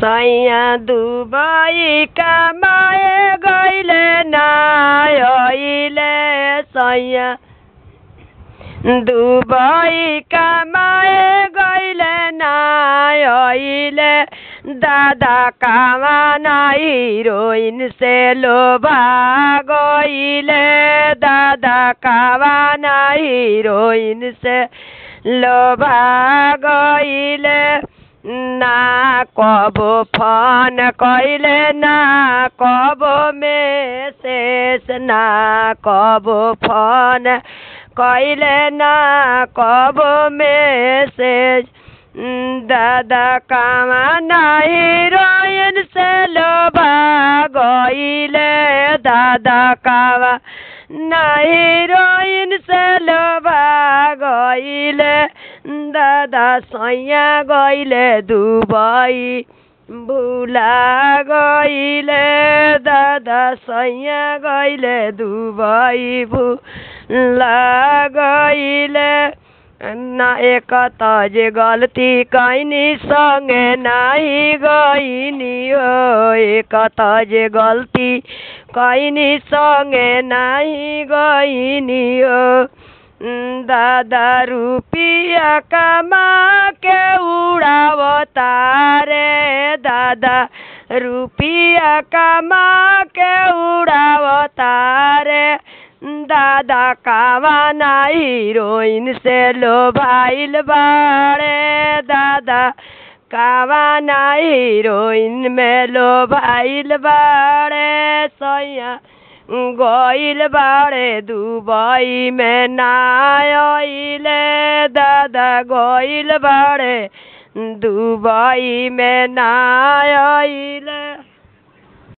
सैया दुबई कमाए गइले ना अइले सैया दुबई कमाए गइले ना अइले दादा कामना हीरोइन से लोभा गइले दादा कामना हीरोइन से लोभा गइले ना कबो फोन कइले ना कबो मैसेज ना कबो फोन कइले ना कबो मैसेज दादा कामना हीरोइन से लोभा गइले दादा कामना हीरोइन से लोभा गइले दादा सैया गइले दुबई भुला गइले दादा सैया गइले दुबई भुला गइले ना एक जे गलती कैनी संगे नाही गइनी हो एक जे गलती कैनी संगे नाही गइनी हो दादा रुपिया कमा के उड़ावता रे दादा रुपिया कमा के उड़ावता रे दादा कामना हीरोइन से लोभाइल बाड़े दादा कामना हीरोइन में लोभाइल बाड़े सैया गइल बाड़े दुबई में ना अइले दादा गइल बाड़े दुबई में ना अइले।